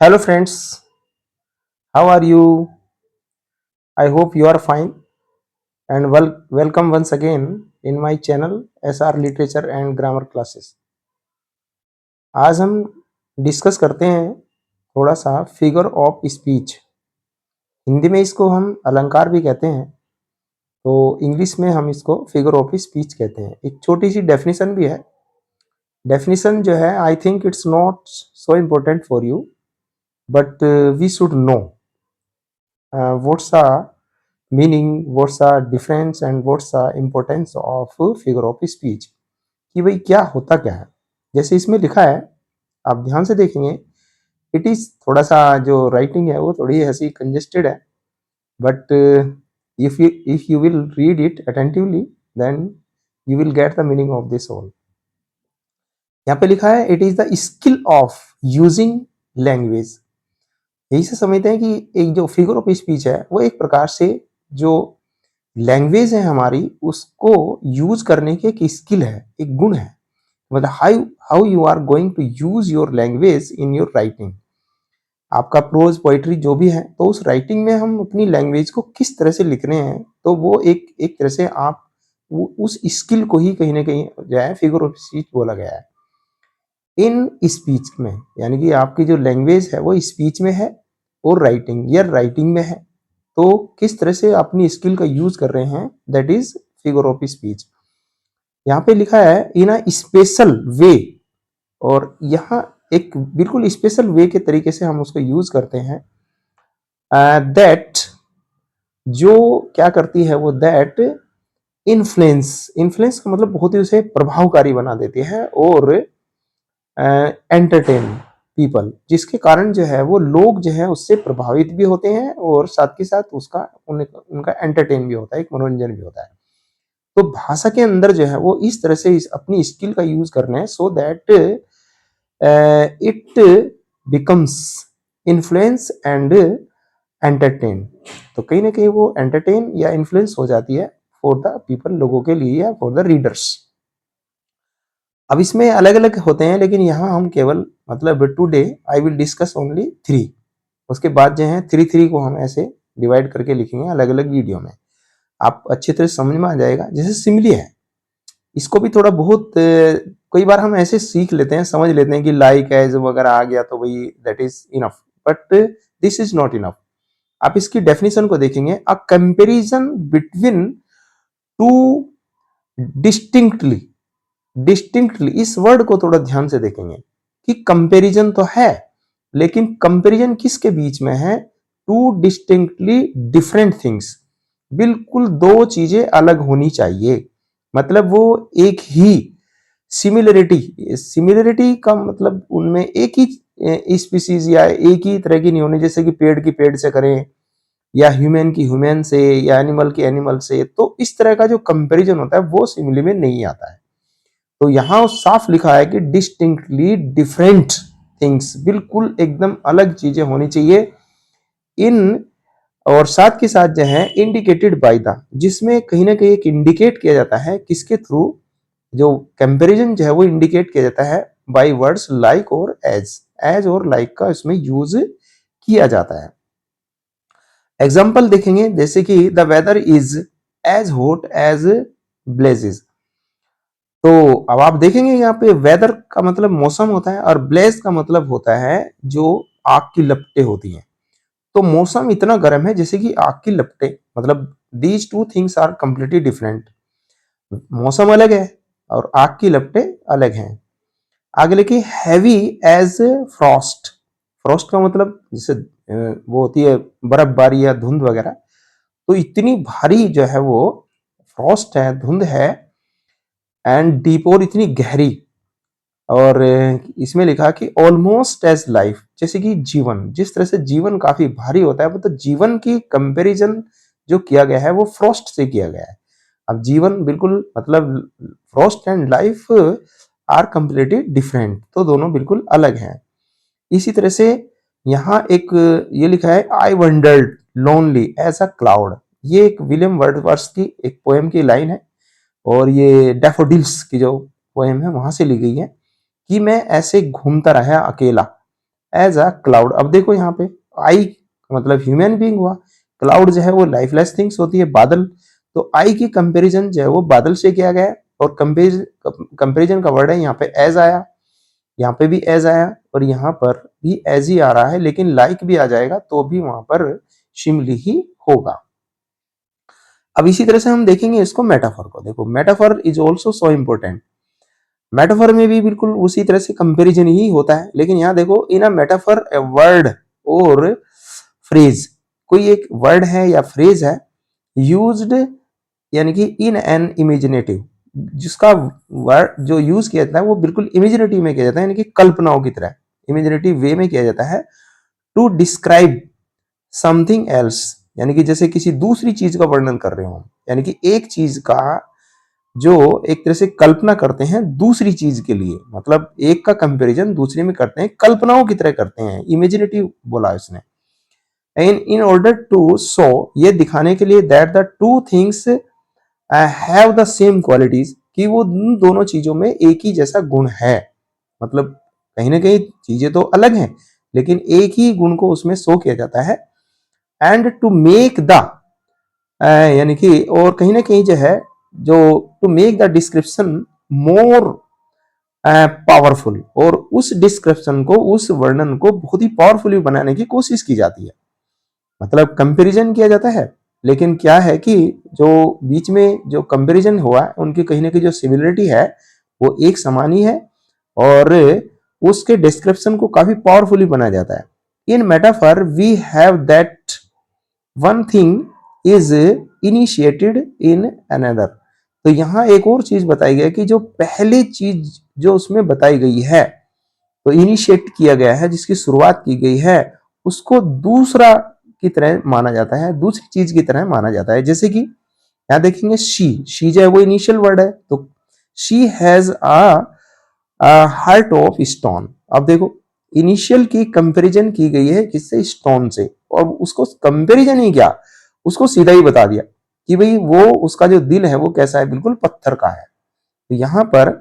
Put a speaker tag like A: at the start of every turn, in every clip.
A: Hello friends, how are you? I hope you are fine and welcome once again in my channel SR Literature and Grammar Classes. आज हम discuss करते हैं थोड़ा सा figure of speech. Hindi में इसको हम अलंकार भी कहते हैं, तो इंग्लिश में हम इसको फिगर ऑफ स्पीच कहते हैं। एक छोटी सी डेफिनेशन भी है। डेफिनेशन जो है I think it's not so important for you but we should know what's the meaning, what's the difference and what's the importance of figure of speech, कि भाई क्या होता क्या है। जैसे इसमें लिखा है, आप ध्यान से देखेंगे, इट इज थोड़ा सा जो राइटिंग है वो थोड़ी ऐसी कंजेस्टेड है, but if you will read it attentively then you will get the meaning of this all. यहाँ पे लिखा है it is the skill of using language. यही से समझते हैं कि एक जो फिगर ऑफ स्पीच है वो एक प्रकार से जो लैंग्वेज है हमारी उसको यूज करने की एक स्किल है, एक गुण है। मतलब how you are going to use your language in your writing. आपका प्रोज पोइट्री जो भी है, तो उस राइटिंग में हम अपनी लैंग्वेज को किस तरह से लिख रहे हैं, तो वो एक एक तरह से आप उस स्किल को ही कहीं ना कहीं जो है फिगर ऑफ स्पीच बोला गया है। इन स्पीच में यानी कि आपकी जो लैंग्वेज है वो स्पीच में है और राइटिंग या राइटिंग में है, तो किस तरह से अपनी स्किल का यूज कर रहे हैं, that is figure of speech. यहाँ पे लिखा है इन अ स्पेशल वे, और यहाँ एक बिल्कुल स्पेशल वे के तरीके से हम उसको यूज करते हैं। दैट जो क्या करती है वो दैट इन्फ्लुएंस, इन्फ्लुएंस का मतलब बहुत ही उसे प्रभावकारी बना देती है, और एंटरटेन पीपल, जिसके कारण जो है वो लोग जो है उससे प्रभावित भी होते हैं और साथ के साथ उसका उनका एंटरटेन भी होता है, एक मनोरंजन भी होता है। तो भाषा के अंदर जो है वो इस तरह से अपनी स्किल का यूज करना है, so that it becomes influence and entertain. तो कहीं ना कहीं वो एंटरटेन या इन्फ्लुएंस हो जाती है फॉर द पीपल, लोगों के लिए या फॉर द रीडर्स। अब इसमें अलग अलग होते हैं, लेकिन यहाँ हम केवल मतलब today I will discuss only 3। उसके बाद जो है 3 को हम ऐसे डिवाइड करके लिखेंगे अलग अलग वीडियो में, आप अच्छी तरह समझ में आ जाएगा। जैसे सिमिली है, इसको भी थोड़ा बहुत कई बार हम ऐसे सीख लेते हैं, समझ लेते हैं कि लाइक एज वगैरह आ गया तो भाई that is enough, but this is not enough. आप इसकी डेफिनेशन को देखेंगे, a comparison between two distinctly, distinctly इस वर्ड को थोड़ा ध्यान से देखेंगे कि कंपैरिजन तो है, लेकिन कंपैरिजन किसके बीच में है, टू डिस्टिंक्टली डिफरेंट थिंग्स। बिल्कुल दो चीजें अलग होनी चाहिए, मतलब वो एक ही सिमिलरिटी, सिमिलरिटी का मतलब उनमें एक ही स्पीसीज या एक ही तरह की नहीं होनी, जैसे कि पेड़ की पेड़ से करें या ह्यूमन की ह्यूमन से या एनिमल की एनिमल से, तो इस तरह का जो कंपैरिजन होता है वो सिमिली में नहीं आता है। तो यहां साफ लिखा है कि डिस्टिंक्टली डिफरेंट थिंग्स, बिल्कुल एकदम अलग चीजें होनी चाहिए इन, और साथ के साथ जो है इंडिकेटेड बाय द, जिसमें कहीं ना कहीं एक इंडिकेट किया जाता है किसके थ्रू, जो कंपैरिजन जो है वो इंडिकेट किया जाता है बाय वर्ड्स लाइक और एज, एज और लाइक का इसमें यूज किया जाता है। एग्जाम्पल देखेंगे, जैसे कि the weather is as hot as blazes. तो अब आप देखेंगे यहाँ पे वेदर का मतलब मौसम होता है और ब्लेज का मतलब होता है जो आग की लपटें होती हैं। तो मौसम इतना गर्म है जैसे कि आग की लपटें, मतलब these two things are completely different. मौसम अलग है और आग की लपटें अलग हैं। आगे लिखिए हैवी एज फ्रॉस्ट। फ्रॉस्ट का मतलब जैसे वो होती है बर्फबारी या धुंध वगैरह, तो इतनी भारी जो है वो फ्रॉस्ट है, धुंध है, एंड डीप और इतनी गहरी। और इसमें लिखा कि ऑलमोस्ट एज लाइफ, जैसे कि जीवन, जिस तरह से जीवन काफी भारी होता है, मतलब जीवन की कंपैरिजन जो किया गया है वो फ्रॉस्ट से किया गया है। अब जीवन बिल्कुल मतलब frost and life are completely different, तो दोनों बिल्कुल अलग हैं। इसी तरह से यहाँ एक ये लिखा है I wandered lonely as a cloud. ये एक विलियम वर्ड्सवर्थ की एक पोएम की लाइन है, और ये डैफोडिल्स की जो पोएम है वहां से ली गई है, कि मैं ऐसे घूमता रहा अकेला, एज अ क्लाउड। अब देखो यहाँ पे आई मतलब ह्यूमन बीइंग हुआ, क्लाउड जो है वो लाइफलेस थिंग्स होती है, बादल। तो आई की कंपैरिजन जो है वो बादल से किया गया है, और कंपैरिजन का वर्ड है यहाँ पे एज आया, यहाँ पे भी एज आया, और यहाँ पर भी एज ही आ रहा है, लेकिन लाइक भी आ जाएगा तो भी वहां पर शिमली ही होगा। अब इसी तरह से हम देखेंगे इसको मेटाफर को। देखो metaphor is also so important. Metaphor में भी बिल्कुल उसी तरह से कंपैरिजन ही होता है, लेकिन यहाँ देखो इन अ मेटाफर ए वर्ड और फ्रेज, कोई एक वर्ड है या फ्रेज है यूज्ड यानी कि इन एन इमेजिनेटिव, जिसका वर्ड जो यूज किया जाता है वो बिल्कुल इमेजिनेटिव में किया जाता है, यानी कि कल्पनाओं की तरह इमेजिनेटिव वे में किया जाता है, टू डिस्क्राइब समथिंग एल्स, यानी कि जैसे किसी दूसरी चीज का वर्णन कर रहे हो, यानी कि एक चीज का जो एक तरह से कल्पना करते हैं दूसरी चीज के लिए, मतलब एक का कंपैरिजन दूसरे में करते हैं, कल्पनाओं की तरह करते हैं, इमेजिनेटिव बोला इसने। इन ऑर्डर टू शो, ये दिखाने के लिए that the two things have the same qualities, कि वो दोनों चीजों में एक ही जैसा गुण है, मतलब कहीं ना कहीं चीजें तो अलग हैं लेकिन एक ही गुण को उसमें शो किया जाता है। एंड टू मेक द यानी कि और कहीं ना कहीं जो है जो to make the description more powerful, और उस डिस्क्रिप्शन को उस वर्णन को बहुत ही पावरफुली बनाने की कोशिश की जाती है, मतलब कंपैरिजन किया जाता है, लेकिन क्या है कि जो बीच में जो कंपैरिजन हुआ उनकी कहीं ना कहीं जो सिमिलरिटी है वो एक समान ही है, और उसके डिस्क्रिप्शन को काफी पावरफुली बनाया जाता है। In metaphor we have that one thing is initiated in another, तो यहां एक और चीज बताई गई कि जो पहली चीज जो उसमें बताई गई है तो इनिशिएट किया गया है, जिसकी शुरुआत की गई है, उसको दूसरा की तरह माना जाता है, दूसरी चीज की तरह माना जाता है। जैसे कि यहां देखेंगे शी जो है वो इनिशियल वर्ड है, तो she has heart of stone. अब देखो इनिशियल की कंपैरिजन की गई है किससे, स्टोन से, और उसको कंपैरिजन ही क्या, उसको सीधा ही बता दिया कि भाई वो उसका जो दिल है वो कैसा है, बिल्कुल पत्थर का है। तो यहां पर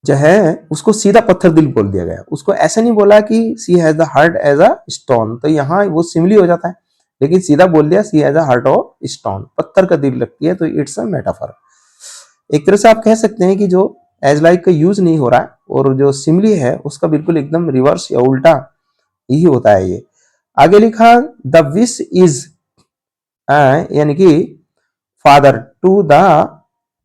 A: जो है उसको सीधा पत्थर दिल बोल दिया गया, उसको ऐसा नहीं बोला कि she has the heart as a stone, तो यहाँ वो सिमिली हो जाता है, लेकिन सीधा बोल दिया she has a heart of stone, पत्थर का दिल लगती है, तो इट्स अ मेटाफर। एक तरह से आप कह सकते हैं कि जो एज लाइक का यूज नहीं हो रहा है, और जो सिमिली है उसका बिल्कुल एकदम रिवर्स या उल्टा ही होता है ये। आगे लिखा द विश इज यानी कि फादर टू द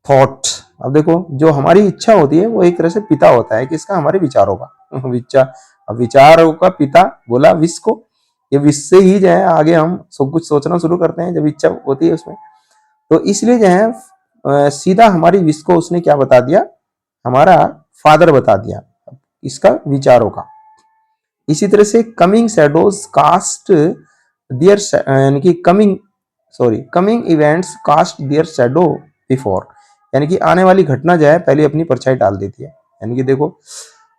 A: थॉट। अब देखो जो हमारी इच्छा होती है वो एक तरह से पिता होता है किसका, हमारे विचारों का विचार, अब विचारों का पिता बोला विश को, ये विश से ही जो है आगे हम सब कुछ सोचना शुरू करते हैं जब इच्छा होती है उसमें, तो इसलिए जो है सीधा हमारी विश को उसने क्या बता दिया, हमारा फादर बता दिया इसका विचारों का। इसी तरह से कमिंग शैडोज कास्ट देयर, यानी कि coming events cast their shadow before, यानी कि आने वाली घटना जो है पहले अपनी परछाई डाल देती है, यानी कि देखो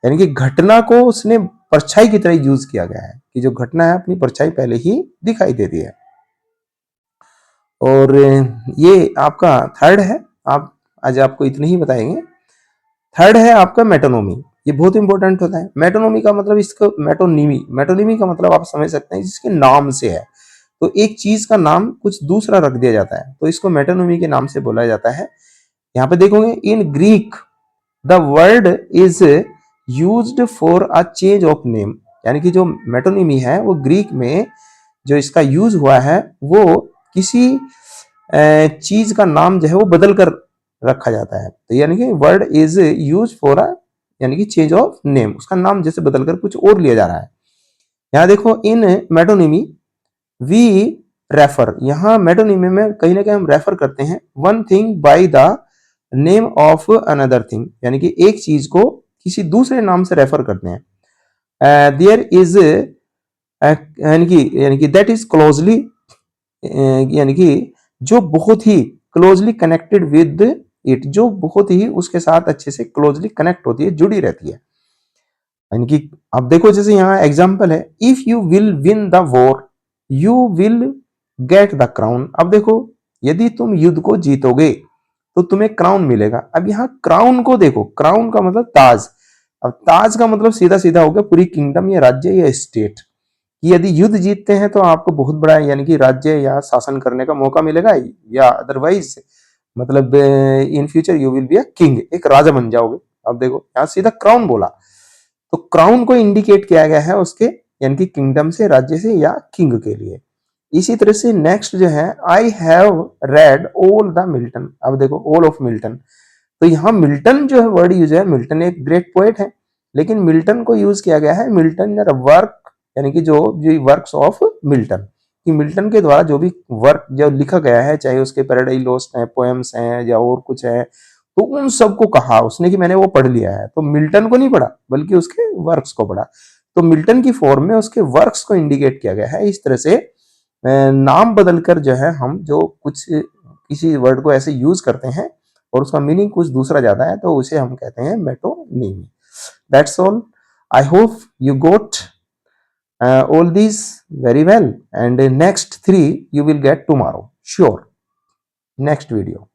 A: यानी कि घटना को उसने परछाई की तरह यूज किया गया है कि जो घटना है अपनी परछाई पहले ही दिखाई देती है। और ये आपका थर्ड है, आप आज आपको इतने ही बताएंगे। थर्ड है आपका मेटोनोमी, ये बहुत इंपॉर्टेंट होता है। मेटोनोमी का मतलब इसको मेटोनिमी का मतलब आप समझ सकते हैं जिसके नाम से है, तो एक चीज का नाम कुछ दूसरा रख दिया जाता है तो इसको मेटोनोमी के नाम से बोला जाता है। यहाँ पे देखोगे in Greek the word is used for a change of name, यानी कि जो मेटोनिमी है वो ग्रीक में जो इसका यूज हुआ है वो किसी चीज का नाम जो है वो बदल कर रखा जाता है, तो यानी कि word is use for a यानी कि चेंज ऑफ नेम, उसका नाम जैसे बदल कर कुछ और लिया जा रहा है। यहाँ देखो इन मेटोनिमी वी रेफर, यहाँ मेटोनिमी में कहीं ना कहीं हम रेफर करते हैं one thing by the name of another thing, यानी कि एक चीज को किसी दूसरे नाम से रेफर करते हैं। देयर इज यानी कि दैट इज क्लोजली, यानी कि जो बहुत ही क्लोजली कनेक्टेड विद इट, जो बहुत ही उसके साथ अच्छे से क्लोजली कनेक्ट होती है, जुड़ी रहती है। यानी कि अब देखो जैसे यहाँ एग्जांपल है if you will win the war you will get the crown. अब देखो यदि तुम युद्ध को जीतोगे तो तुम्हें क्राउन मिलेगा। अब यहाँ क्राउन को देखो, क्राउन का मतलब ताज, अब ताज का मतलब सीधा सीधा हो गया पूरी किंगडम या राज्य या स्टेट, कि यदि युद्ध जीतते हैं तो आपको बहुत बड़ा यानी कि राज्य या शासन करने का मौका मिलेगा, या अदरवाइज मतलब in future you will be a king, एक राजा बन जाओगे। अब देखो यहाँ सीधा क्राउन बोला, तो क्राउन को इंडिकेट किया गया है उसके यानी कि किंगडम से, राज्य से या किंग के लिए। इसी तरह से नेक्स्ट जो है, I have read all the Milton. अब देखो ऑल ऑफ मिल्टन, तो यहाँ मिल्टन जो है वर्ड यूज है, मिल्टन एक ग्रेट पोएट है, लेकिन मिल्टन को यूज किया गया है मिल्टन वर्क यानी कि जो वर्क्स ऑफ मिल्टन, कि मिल्टन के द्वारा जो भी वर्क जो लिखा गया है, चाहे उसके पैराडाइज लॉस्ट है, पोएम्स हैं या और कुछ है, तो उन सबको कहा उसने कि मैंने वो पढ़ लिया है। तो मिल्टन को नहीं पढ़ा बल्कि उसके वर्क्स को पढ़ा, तो मिल्टन की फॉर्म में उसके वर्क्स को इंडिकेट किया गया है। इस तरह से नाम बदलकर जो है हम जो कुछ किसी वर्ड को ऐसे यूज करते हैं और उसका मीनिंग कुछ दूसरा जाता है, तो उसे हम कहते हैं metonymy. That's all. I hope you got all these very well, and next 3 you will get tomorrow, sure, next video.